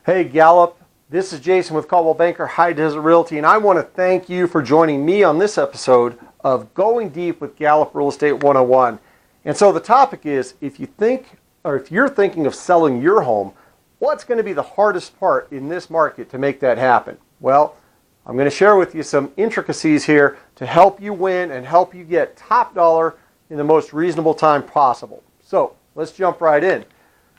Hey Gallup, this is Jason with Coldwell Banker High Desert Realty, and I want to thank you for joining me on this episode of Going Deep with Gallup Real Estate 101. And so the topic is, if you're thinking of selling your home, what's going to be the hardest part in this market to make that happen? Well, I'm going to share with you some intricacies here to help you win and help you get top dollar in the most reasonable time possible. So let's jump right in.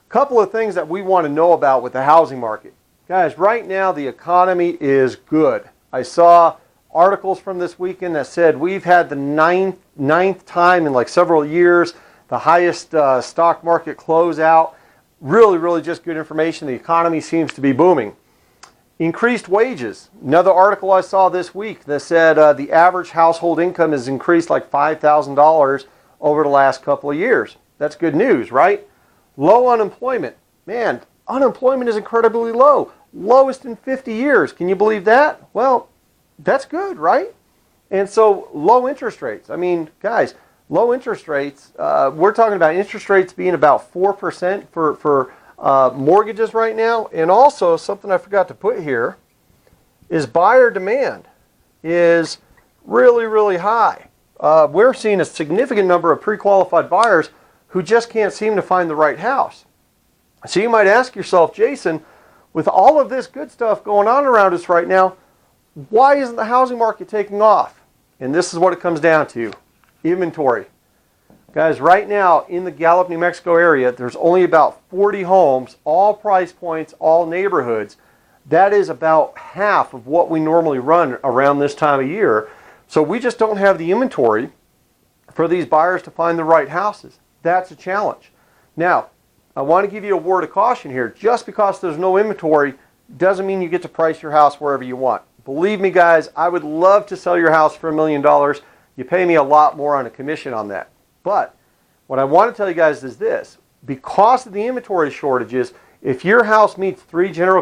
Couple of things that we want to know about with the housing market. Guys, right now the economy is good. I saw articles from this weekend that said we've had the ninth time in like several years, the highest stock market closeout. Really just good information. The economy seems to be booming. Increased wages. Another article I saw this week that said the average household income has increased like $5,000 over the last couple of years. That's good news, right? Low unemployment. Man, unemployment is incredibly low. Lowest in 50 years. Can you believe that? Well, that's good, right? And so low interest rates. I mean, guys, low interest rates, we're talking about interest rates being about 4% for mortgages right now. And also, something I forgot to put here is buyer demand is really high. We're seeing a significant number of pre-qualified buyers who just can't seem to find the right house. So you might ask yourself, Jason, with all of this good stuff going on around us right now, why isn't the housing market taking off? And this is what it comes down to: inventory. Guys, right now in the Gallup, New Mexico area, there's only about 40 homes, all price points, all neighborhoods. That is about half of what we normally run around this time of year. So we just don't have the inventory for these buyers to find the right houses. That's a challenge. Now, I want to give you a word of caution here. Just because there's no inventory doesn't mean you get to price your house wherever you want. Believe me, guys, I would love to sell your house for $1 million. You pay me a lot more on a commission on that. But what I want to tell you guys is this: because of the inventory shortages, if your house meets three general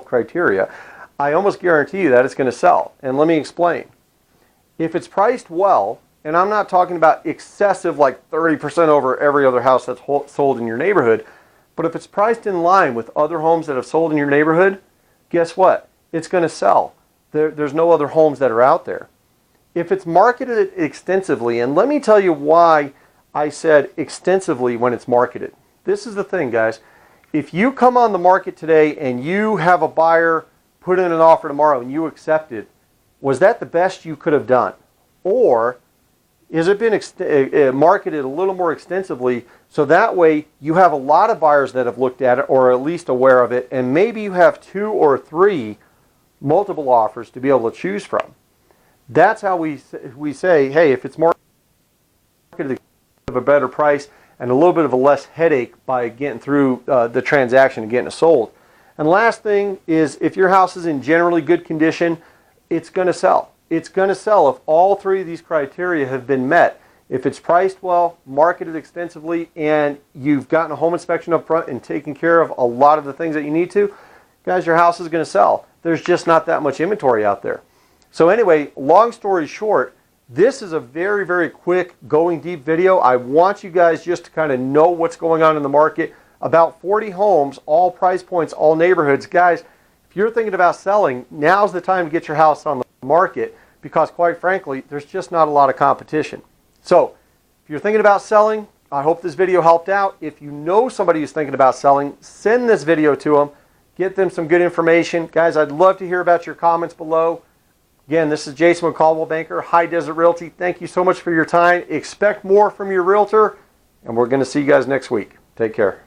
criteria, I almost guarantee you that it's going to sell. And let me explain. If it's priced well, and I'm not talking about excessive, like 30% over every other house that's sold in your neighborhood, but if it's priced in line with other homes that have sold in your neighborhood, guess what? It's going to sell. There's no other homes that are out there. If it's marketed extensively, and let me tell you why I said extensively when it's marketed. This is the thing, guys. If you come on the market today and you have a buyer put in an offer tomorrow and you accept it, was that the best you could have done? Or has it been marketed a little more extensively so that way you have a lot of buyers that have looked at it or at least aware of it, and maybe you have 2 or 3 multiple offers to be able to choose from? That's how we say, hey, if it's marketed at a better price and a little bit of a less headache by getting through the transaction and getting it sold. And last thing is, if your house is in generally good condition, it's going to sell. It's going to sell if all 3 of these criteria have been met. If it's priced well, marketed extensively, and you've gotten a home inspection up front and taken care of a lot of the things that you need to, guys, your house is going to sell. There's just not that much inventory out there. So anyway, long story short, this is a very quick going deep video. I want you guys just to kind of know what's going on in the market. About 40 homes, all price points, all neighborhoods. Guys, if you're thinking about selling, now's the time to get your house on the market, because quite frankly, there's just not a lot of competition. So if you're thinking about selling, I hope this video helped out. If you know somebody who's thinking about selling, send this video to them. Get them some good information. Guys, I'd love to hear about your comments below. Again, this is Jason with Coldwell Banker, High Desert Realty. Thank you so much for your time. Expect more from your realtor, and we're going to see you guys next week. Take care.